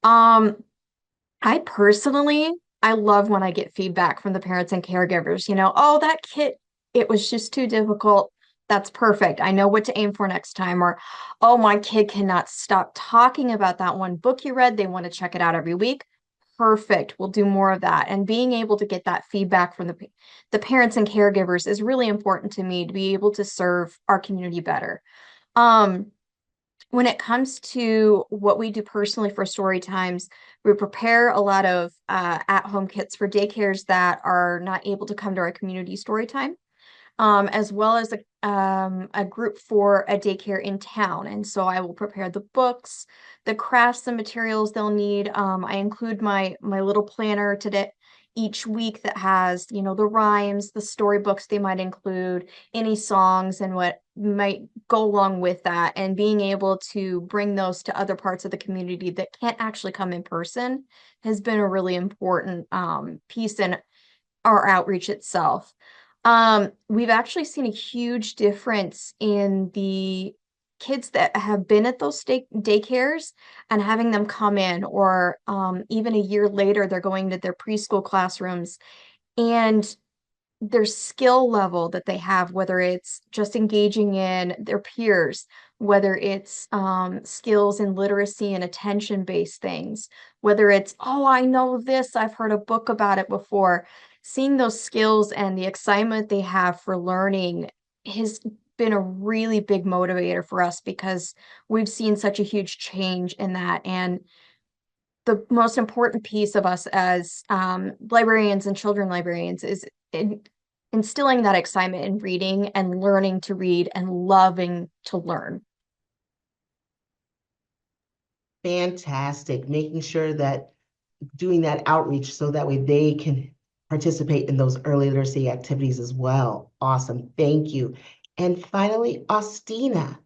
I personally I love when I get feedback from the parents and caregivers, oh, that kid, it was just too difficult. That's perfect. I know what to aim for next time. Or, oh, my kid cannot stop talking about that one book you read. They want to check it out every week. Perfect. We'll do more of that. And being able to get that feedback from the parents and caregivers is really important to me to be able to serve our community better. When it comes to what we do personally for story times, we prepare a lot of at-home kits for daycares that are not able to come to our community story time, as well as a group for a daycare in town. And so I will prepare the books, the crafts, the materials they'll need. I include my little planner today each week that has, the rhymes, the storybooks they might include, any songs and what might go along with that. And being able to bring those to other parts of the community that can't actually come in person has been a really important piece in our outreach itself. We've actually seen a huge difference in the kids that have been at those daycares and having them come in, or even a year later, they're going to their preschool classrooms, and their skill level that they have, whether it's just engaging in their peers, whether it's skills in literacy and attention-based things, whether it's, oh, I know this, I've heard a book about it before. Seeing those skills and the excitement they have for learning has been a really big motivator for us, because we've seen such a huge change in that. And the most important piece of us as librarians and children librarians is instilling that excitement in reading and learning to read and loving to learn. Fantastic. Making sure that doing that outreach so that way they can participate in those early literacy activities as well. Awesome. Thank you. And finally, Austina.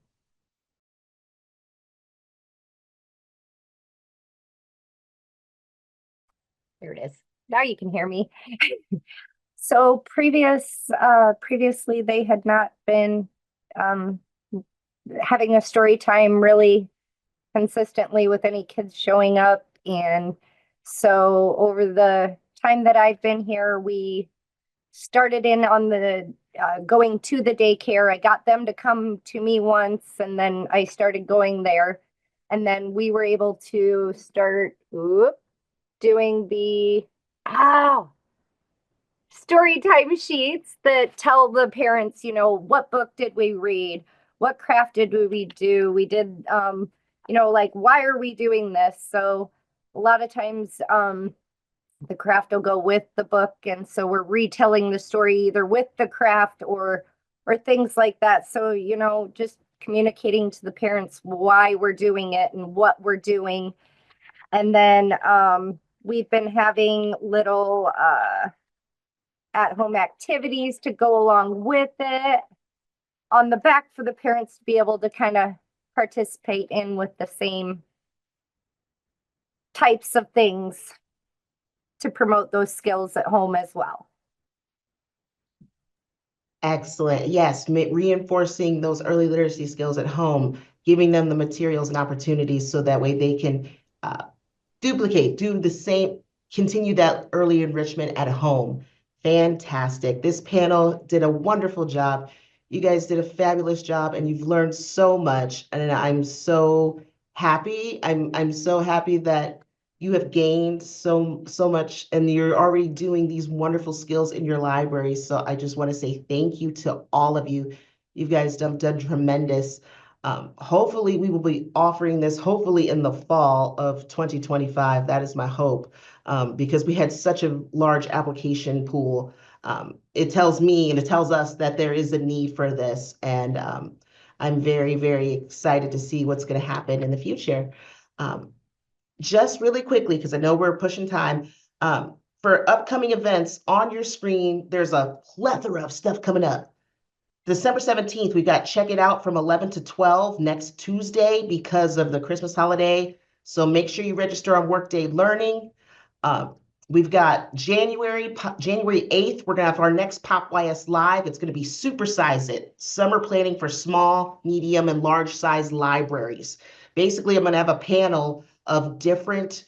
There it is. Now you can hear me. So previously they had not been having a story time really consistently with any kids showing up. And so over the time that I've been here, we started in on the going to the daycare. I got them to come to me once, and then I started going there. And then we were able to start doing the story time sheets that tell the parents, what book did we read? What craft did we do? We did, like, why are we doing this? So a lot of times the craft will go with the book. And so we're retelling the story either with the craft or things like that. So, just communicating to the parents why we're doing it and what we're doing. And then we've been having little at-home activities to go along with it on the back for the parents to be able to kind of participate in with the same types of things to promote those skills at home as well. Excellent. Yes, reinforcing those early literacy skills at home, giving them the materials and opportunities so that way they can duplicate, do the same, continue that early enrichment at home. Fantastic. This panel did a wonderful job. You guys did a fabulous job, and you've learned so much. And I'm so happy. I'm so happy that you have gained so much, and you're already doing these wonderful skills in your library. So I just want to say thank you to all of you. You guys have done tremendous. Hopefully we will be offering this hopefully in the fall of 2025. That is my hope, because we had such a large application pool. It tells me and it tells us that there is a need for this. And I'm very, very excited to see what's going to happen in the future. Just really quickly, because I know we're pushing time, for upcoming events on your screen, there's a plethora of stuff coming up. December 17th, we got Check It Out from 11 to 12 next Tuesday because of the Christmas holiday. So make sure you register on Workday Learning. We've got January 8th, we're going to have our next Pop YS Live. It's going to be Supersize It, Summer Planning for Small, Medium, and Large Size Libraries. Basically, I'm going to have a panel of different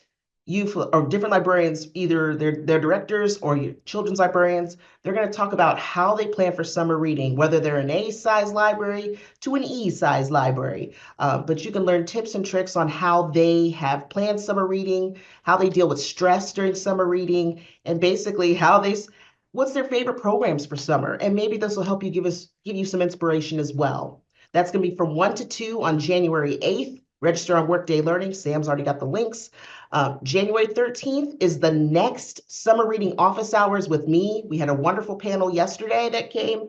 youth or different librarians, either their directors or your children's librarians. They're going to talk about how they plan for summer reading, whether they're an A-size library to an E-size library. But you can learn tips and tricks on how they have planned summer reading, how they deal with stress during summer reading, and basically what's their favorite programs for summer. And maybe this will help you give you some inspiration as well. That's going to be from 1 to 2 on January 8th. Register on Workday Learning. Sam's already got the links. January 13th is the next summer reading office hours with me. We had a wonderful panel yesterday that came.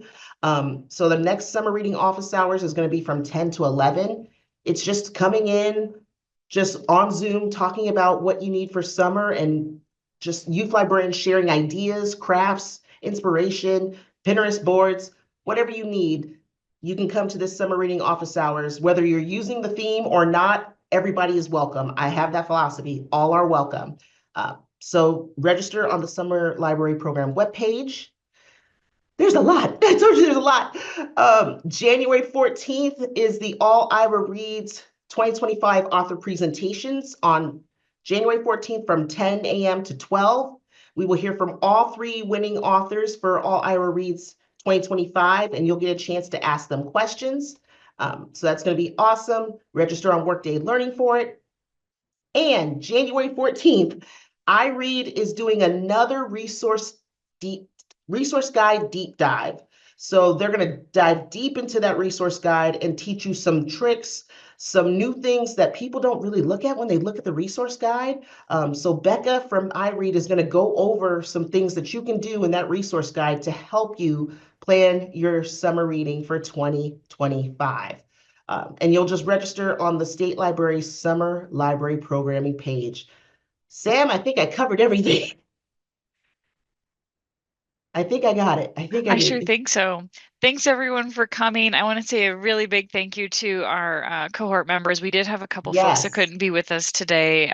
So the next summer reading office hours is going to be from 10 to 11. It's just coming in, just on Zoom, talking about what you need for summer, and just youth librarians sharing ideas, crafts, inspiration, Pinterest boards, whatever you need. You can come to this summer reading office hours, whether you're using the theme or not. Everybody is welcome. I have that philosophy. All are welcome. So register on the Summer Library Program webpage. There's a lot. I told you there's a lot. January 14th is the All Ira Reads 2025 author presentations on January 14th from 10 a.m. to 12. We will hear from all 3 winning authors for All Ira Reads 2025, and you'll get a chance to ask them questions. So that's going to be awesome. Register on Workday Learning for it. And January 14th, iRead is doing another resource guide deep dive. So they're going to dive deep into that resource guide and teach you some tricks, some new things that people don't really look at when they look at the resource guide. So Becca from iRead is going to go over some things that you can do in that resource guide to help you plan your summer reading for 2025. And you'll just register on the State Library's Summer Library Programming page. Sam, I think I covered everything. I think I got it. I think I I sure did. think so. Thanks everyone for coming. I want to say a really big thank you to our cohort members. We did have a couple folks that Yes. couldn't be with us today.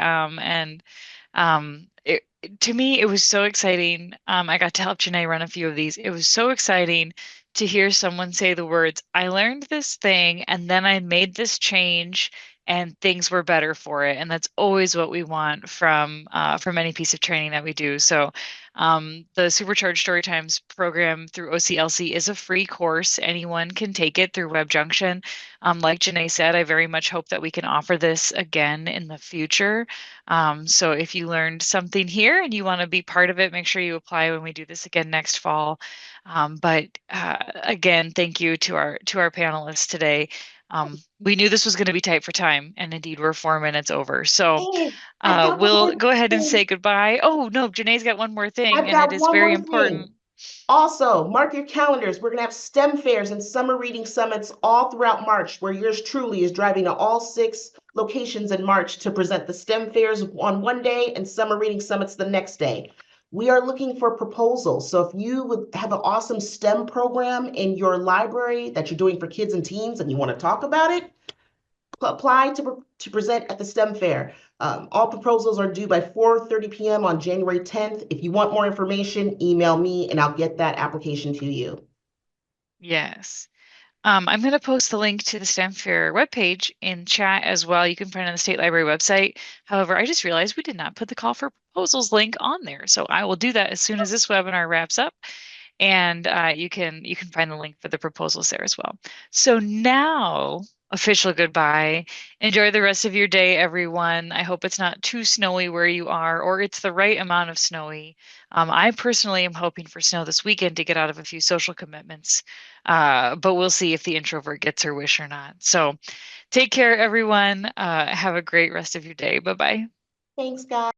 To me, it was so exciting. I got to help Janae run a few of these. It was so exciting to hear someone say the words, I learned this thing and then I made this change and things were better for it. And that's always what we want from any piece of training that we do. So the Supercharged Storytimes program through OCLC is a free course. Anyone can take it through WebJunction. Like Janae said, I very much hope that we can offer this again in the future. So if you learned something here and you want to be part of it, make sure you apply when we do this again next fall. But again, thank you to our panelists today. We knew this was going to be tight for time, and indeed we're 4 minutes over. So we'll go ahead and say goodbye. Oh no, Janae's got one more thing, I've and got it is one very more important. thing. Also, mark your calendars. We're going to have STEM fairs and summer reading summits all throughout March, where yours truly is driving to all 6 locations in March to present the STEM fairs on one day and summer reading summits the next day. We are looking for proposals. So if you would have an awesome STEM program in your library that you're doing for kids and teens and you want to talk about it, apply to present at the STEM fair. All proposals are due by 4:30 p.m. on January 10th. If you want more information, email me and I'll get that application to you. Yes. I'm going to post the link to the STEM Fair webpage in chat as well. You can find it on the State Library website. However, I just realized we did not put the call for proposals link on there. So I will do that as soon as this webinar wraps up. And you can find the link for the proposals there as well. So now, official goodbye. Enjoy the rest of your day, everyone. I hope it's not too snowy where you are, or it's the right amount of snowy. I personally am hoping for snow this weekend to get out of a few social commitments, but we'll see if the introvert gets her wish or not. So take care, everyone. Have a great rest of your day. Bye-bye. Thanks, guys.